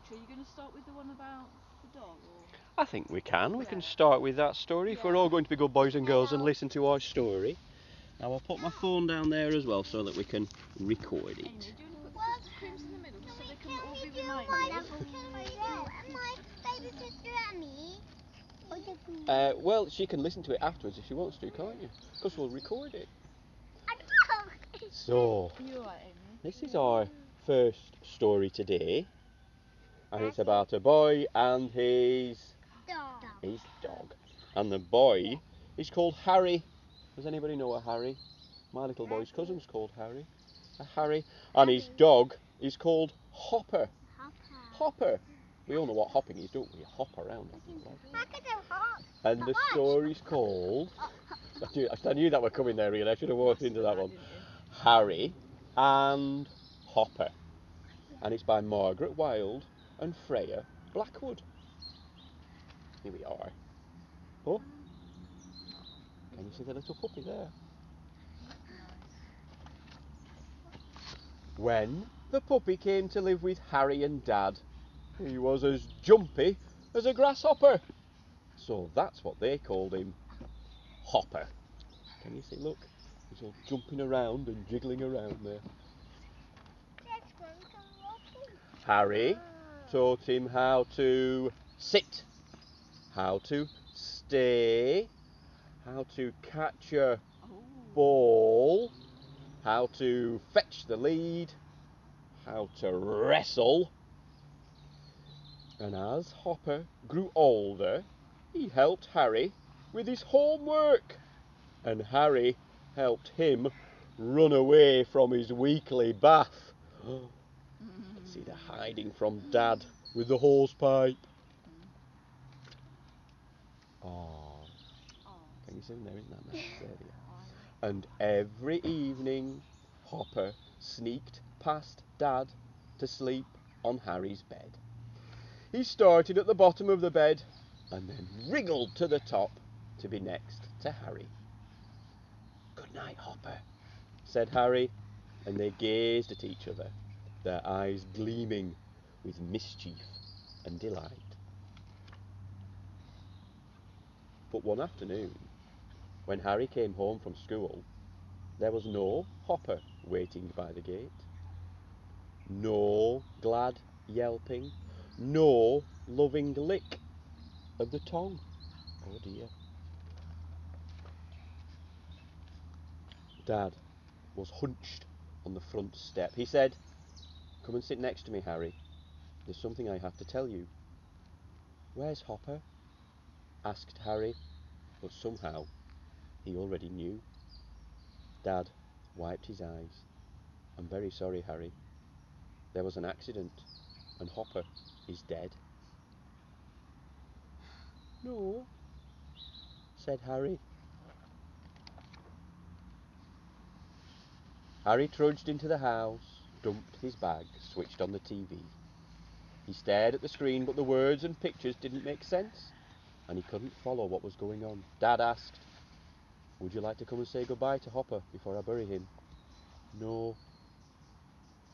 Are you going to start with the one about the dog? Or? I think we can. We can start with that story if we're all going to be good boys and girls and listen to our story. Now I'll put my phone down there as well so that we can record it. Amy, do you want to put the creams in the middle so they can all be reminded? Well, she can listen to it afterwards if she wants to, can't you? Because we'll record it. So, You alright, Amy? this is our first story today. And it's about a boy and his dog. And the boy is called Harry. Does anybody know a Harry? My little boy's cousin's called Harry. A Harry. And his dog is called Hopper. Hopper. We all know what hopping is, don't we? Hop around. And the story's called... I knew that were coming there, really. I should have walked into that one. Harry and Hopper. And it's by Margaret Wilde and Freya Blackwood. Here we are. Oh, can you see the little puppy there? When the puppy came to live with Harry and Dad, he was as jumpy as a grasshopper. So that's what they called him, Hopper. Can you see, look, he's all jumping around and jiggling around there. Harry taught him how to sit, how to stay, how to catch a ball, how to fetch the lead, how to wrestle. And as Hopper grew older, he helped Harry with his homework. And Harry helped him run away from his weekly bath. See, they're hiding from Dad with the hose pipe. Oh, can you see them there? Isn't that nice? There they are. And every evening, Hopper sneaked past Dad to sleep on Harry's bed. He started at the bottom of the bed and then wriggled to the top to be next to Harry. "Good night, Hopper," said Harry, and they gazed at each other, their eyes gleaming with mischief and delight. But one afternoon, when Harry came home from school, there was no Hopper waiting by the gate. No glad yelping, no loving lick of the tongue. Oh dear. Dad was hunched on the front step. He said, "Come and sit next to me, Harry. There's something I have to tell you." "Where's Hopper?" asked Harry, but somehow he already knew. Dad wiped his eyes. "I'm very sorry, Harry. There was an accident, and Hopper is dead." "No," said Harry. Harry trudged into the house, dumped his bag, switched on the TV. He stared at the screen, but the words and pictures didn't make sense, and he couldn't follow what was going on. Dad asked, "Would you like to come and say goodbye to Hopper before I bury him?" "No,"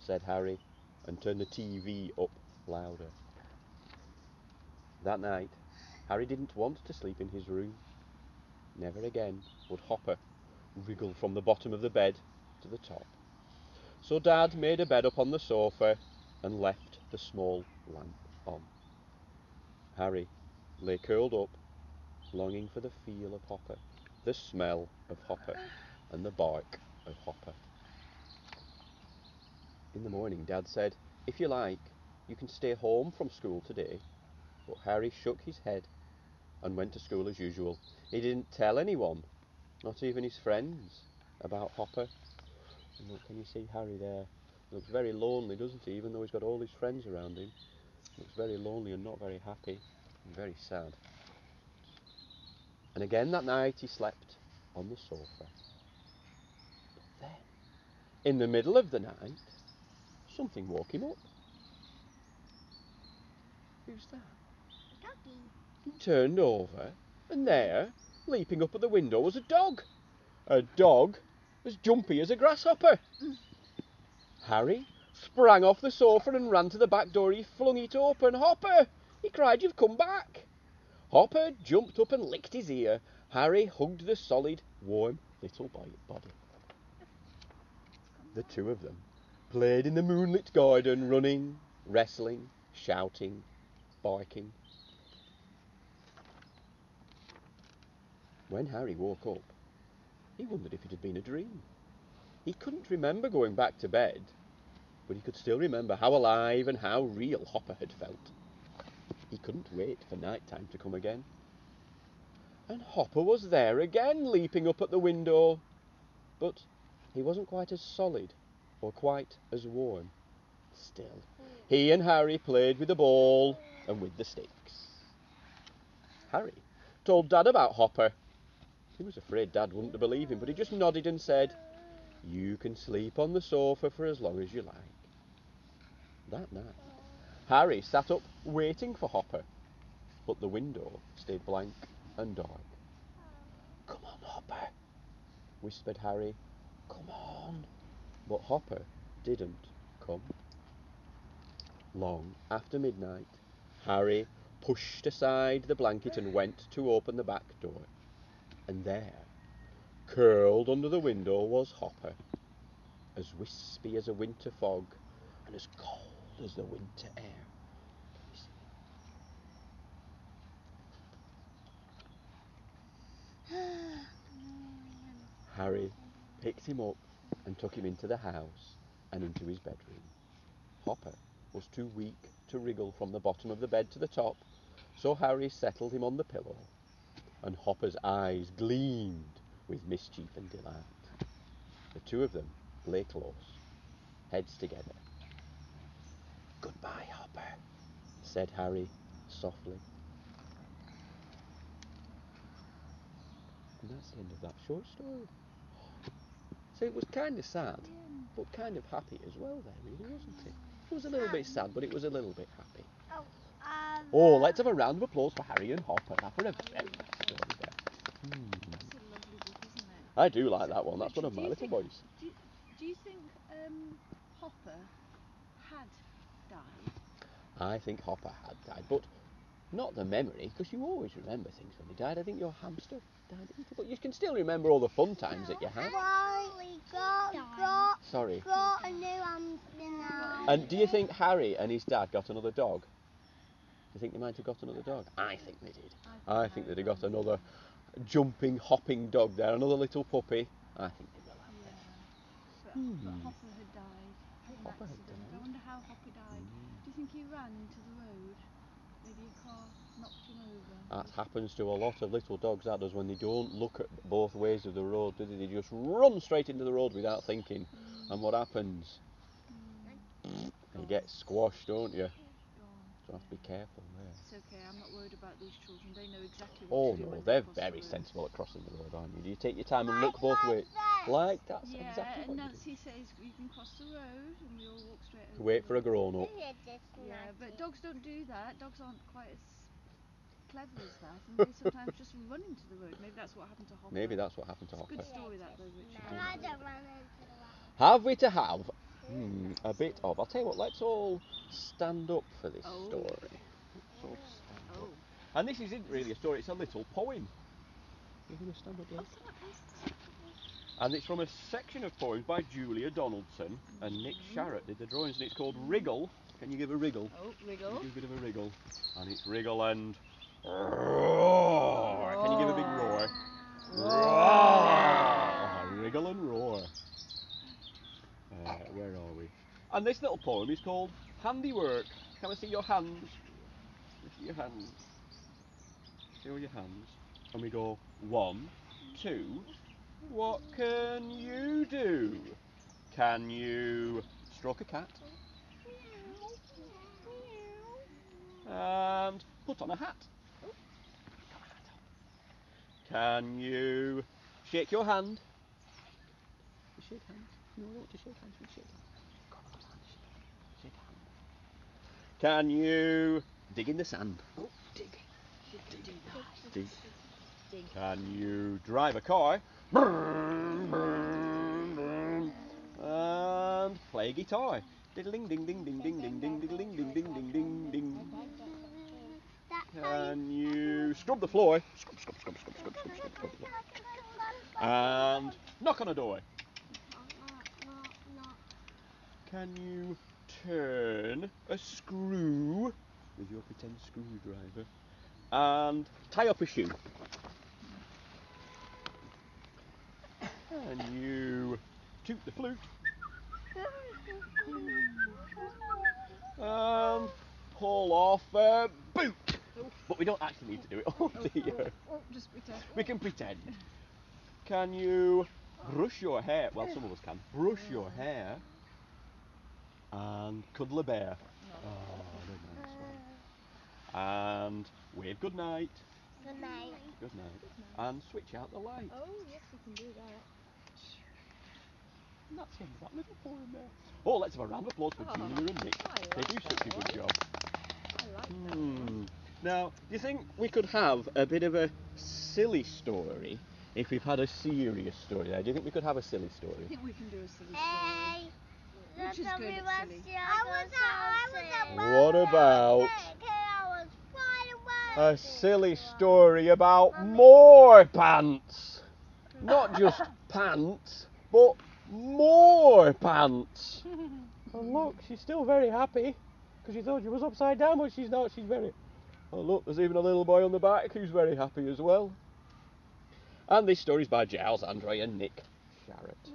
said Harry, and turned the TV up louder. That night, Harry didn't want to sleep in his room. Never again would Hopper wriggle from the bottom of the bed to the top. So Dad made a bed up on the sofa and left the small lamp on. Harry lay curled up, longing for the feel of Hopper, the smell of Hopper, and the bark of Hopper. In the morning, Dad said, "If you like, you can stay home from school today." But Harry shook his head and went to school as usual. He didn't tell anyone, not even his friends, about Hopper. And look, can you see Harry there? He looks very lonely, doesn't he? Even though he's got all his friends around him. He looks very lonely and not very happy and very sad. And again that night he slept on the sofa. But then, in the middle of the night, something woke him up. Who's that? Doggy. He turned over, and there, leaping up at the window, was a dog. A dog as jumpy as a grasshopper. Harry sprang off the sofa and ran to the back door. He flung it open. "Hopper!" he cried, "you've come back." Hopper jumped up and licked his ear. Harry hugged the solid, warm little body. The two of them played in the moonlit garden, running, wrestling, shouting, barking. When Harry woke up, he wondered if it had been a dream. He couldn't remember going back to bed, but he could still remember how alive and how real Hopper had felt. He couldn't wait for night time to come again. And Hopper was there again, leaping up at the window. But he wasn't quite as solid or quite as warm. Still, he and Harry played with the ball and with the sticks. Harry told Dad about Hopper. He was afraid Dad wouldn't believe him, but he just nodded and said, "You can sleep on the sofa for as long as you like." That night, Harry sat up waiting for Hopper, but the window stayed blank and dark. "Come on, Hopper," whispered Harry. "Come on." But Hopper didn't come. Long after midnight, Harry pushed aside the blanket and went to open the back door. And there, curled under the window, was Hopper, as wispy as a winter fog and as cold as the winter air. Can you see him? Harry picked him up and took him into the house and into his bedroom. Hopper was too weak to wriggle from the bottom of the bed to the top, so Harry settled him on the pillow, and Hopper's eyes gleamed with mischief and delight. The two of them lay close, heads together. "Goodbye, Hopper," said Harry softly. And that's the end of that short story. So it was kind of sad, but kind of happy as well there, really, wasn't it? It was a little bit sad, but it was a little bit happy. Oh, let's have a round of applause for Harry and Hopper. Now for a very nice story there. That's a lovely book, isn't it? I do like that one. That's one of my little boys. Do you think Hopper had died? I think Hopper had died, but not the memory, because you always remember things when they died. I think your hamster died, didn't it? But you can still remember all the fun times that you had. Sorry. Got a new hamster now. And do you think Harry and his dad got another dog? Do you think they might have got another dog? I think they did. I think they'd have got another jumping, hopping dog there, another little puppy. I think they will have there. But Hopper had died. Had an Hopper had accident. died. I wonder how Hopper died. Do you think he ran into the road? Maybe a car knocked him over? That happens to a lot of little dogs, that does, when they don't look at both ways of the road, do they? They just run straight into the road without thinking. And what happens? You get squashed, don't you? So you have to be careful there. It's okay, I'm not worried about these children. They know exactly Oh what to do. no, when they're they cross very the road. sensible at crossing the road, aren't you? Do you take your time and look both ways? Like that's Yeah, exactly and what you Nancy says you can cross the road, and we all walk straight over. do. Wait for a grown up. Yeah, but dogs don't do that. Dogs aren't quite as clever as that, and they sometimes just run into the road. Maybe that's what happened to Hopper. Maybe that's what happened to Hopper. Good story that though, Richard. I don't run into the road. Have we to have a bit of? I'll tell you what. Let's all stand up for this story. Let's all stand up. And this isn't really a story. It's a little poem. You're going to stand up, yes? And it's from a section of poems by Julia Donaldson, and Nick Sharratt did the drawings, and it's called Wriggle. Can you give a wriggle? Oh, wriggle. Give a bit of a wriggle. And it's wriggle and roar. Can you give a big roar? Roar. Wriggle and roar. Where are we? And this little poem is called Handiwork. Can I see your hands? Can I see your hands? See all your hands. And we go 1, 2. What can you do? Can you stroke a cat? And put on a hat. Can you shake your hand? You shake hands? No, I don't want to shake hands. We shake hands. Go on, shake hands. Can you dig in the sand? Oh, dig. Dig. Can you drive a car? And play guitar. Diddling ding ding ding ding ding ding diddling ding ding ding ding ding. Can you scrub the floor? Scrub, scrub, scrub, scrub, scrub, scrub, scrub, scrub. And knock on a door. Can you turn a screw with your pretend screwdriver and tie up a shoe? Can you toot the flute and pull off a boot? But we don't actually need to do it. Oh dear. Just pretend. We can pretend. Can you brush your hair? Well, some of us can. Brush your hair and cuddle a bear. Oh, what a nice one. And wave good night. Good night. Good night. And switch out the light. Oh, yes, we can do that. And that's the end of that little poem there. Oh, let's have a round of applause for Julia and Nick. They do such a good job. I like that one. Now, do you think we could have a bit of a silly story if we've had a serious story there? Do you think we could have a silly I story? think we can do a silly story. Hey. Which is good at silly. What about a silly story about more pants? Not just pants, but more pants. And look, she's still very happy because she thought she was upside down, but she's not. She's very... Oh look, there's even a little boy on the back who's very happy as well. And this story's by Giles, Andre and Nick Sharrett.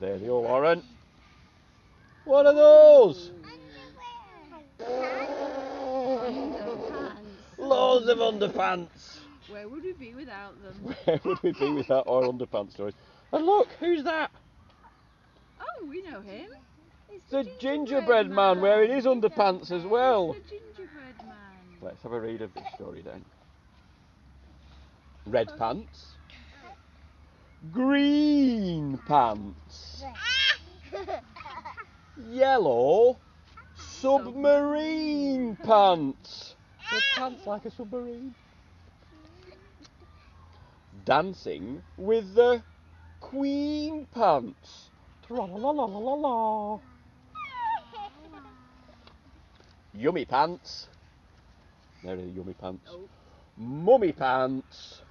There they all are. And what are those? Underpants. Loads of underpants. Where would we be without them? Where would we be without our underpants stories? And look, who's that? Oh, we know him. It's The gingerbread man wearing his underpants as well. It's the gingerbread man. Let's have a read of this story then. Red pants. Green pants. Yellow submarine pants. With pants like a submarine. Dancing with the queen pants. Tra-la-la-la-la-la. Yummy pants. There are the yummy pants. Oh. Mummy pants.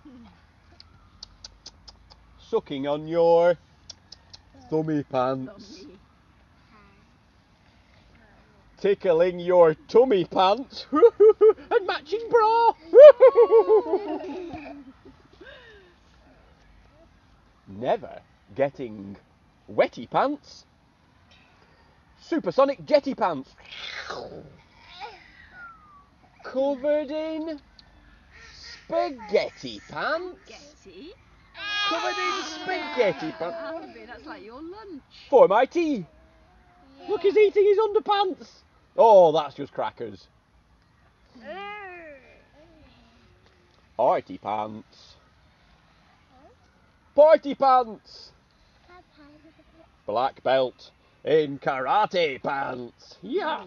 Sucking on your thummy pants. Dummy. Tickling your tummy pants. And matching bra. Never getting wetty pants. Supersonic jetty pants. Covered in spaghetti pants. Getty. Covered in spaghetti pants. Alvin, that's like your lunch. For my tea. Look, he's eating his underpants. Oh, that's just crackers. Arty pants. Party pants. Black belt in karate pants. Yeah.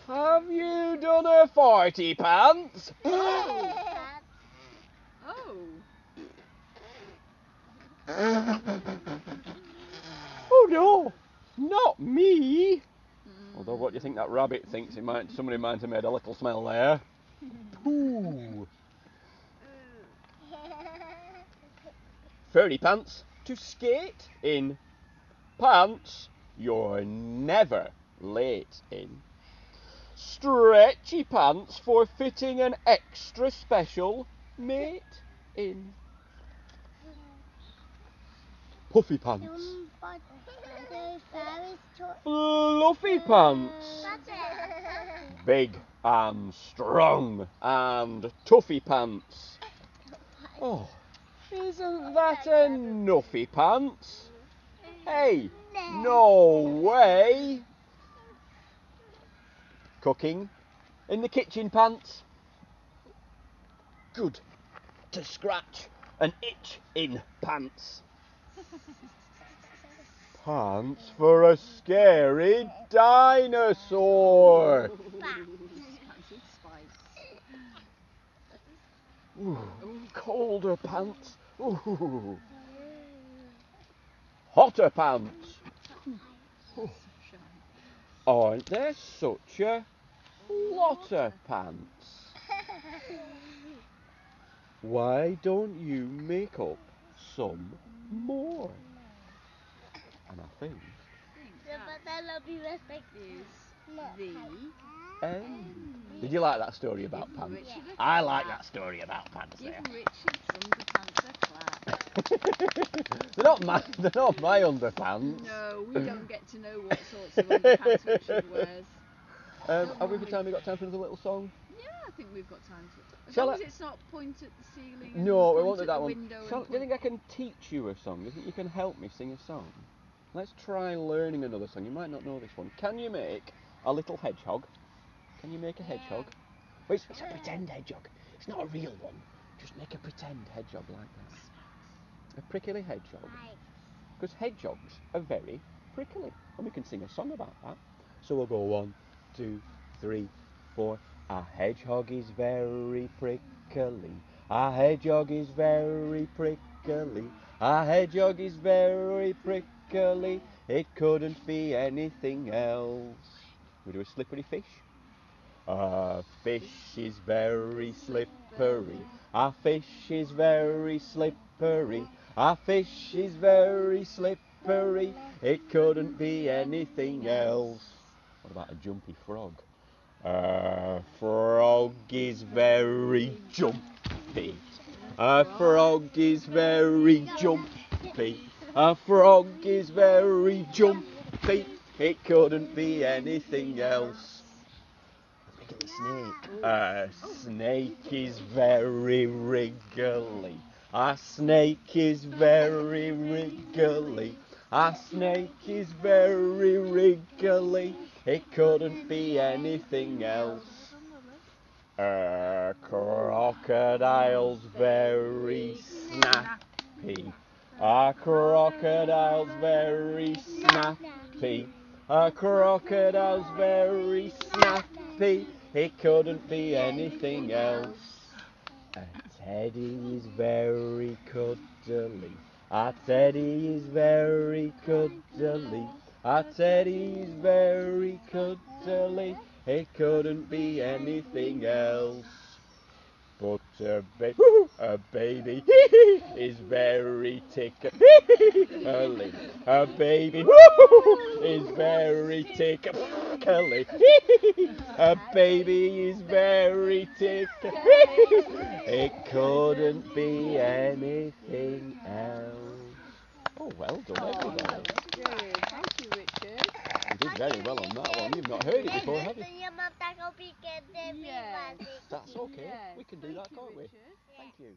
Have you done a farty pants? Oh. Oh no, not me. Although, what do you think that rabbit thinks? Somebody might have made a little smell there. Pooh. Furry pants to skate in. Pants you're never late in. Stretchy pants for fitting an extra special mate in. Puffy pants. Fluffy pants. Big and strong and toughy pants. Oh, isn't that a nuffy pants? Hey, no way. Cooking in the kitchen pants. Good to scratch an itch in pants. Pants for a scary dinosaur. Pants with spikes. Ooh, colder pants. Ooh. hotter pants. So shy. Aren't there such a lot of pants? Why don't you make up some more? And I think The end. Did you like that story about Give pants? Richard a I like clap. that story about pants Give there. Richard's underpants a clap. They're not my underpants. No, we don't get to know what sorts of underpants Richard wears. Have we got time for another little song? Yeah, I think we've got time to. As Shall long I- as it's not point at the ceiling. No, we and won't point do at that the one. window and Do you point- think I can teach you a song? Do you think you can help me sing a song? Let's try learning another song. You might not know this one. Can you make a little hedgehog? Can you make a hedgehog? Well, it's a pretend hedgehog. It's not a real one. Just make a pretend hedgehog like that. A prickly hedgehog. Because hedgehogs are very prickly. And we can sing a song about that. So we'll go 1, 2, 3, 4. A hedgehog is very prickly. A hedgehog is very prickly. A hedgehog is very prickly. It couldn't be anything else. We do a slippery fish. A fish is very slippery. A fish is very slippery. A fish is very slippery. It couldn't be anything else. What about a jumpy frog? A frog is very jumpy. A frog is very jumpy. A frog is very jumpy. It couldn't be anything else. Snake. A snake is very wriggly. A snake is very wriggly. A snake is very wriggly. It couldn't be anything else. A crocodile's very snappy. A crocodile's very snappy. A crocodile's very snappy. It couldn't be anything else. A teddy is very cuddly. A teddy is very cuddly. A teddy is very cuddly. It couldn't be anything else. But a baby is very tickly. A baby is very tickly. A baby is very tickly. It couldn't be anything else. Oh, well done, everybody. Good. Thank you, Richard. You did very well on that one. You've not heard it before, have you? Yes. That's okay. Yes. We can do Thank that, you, can't we? Richard. Thank you.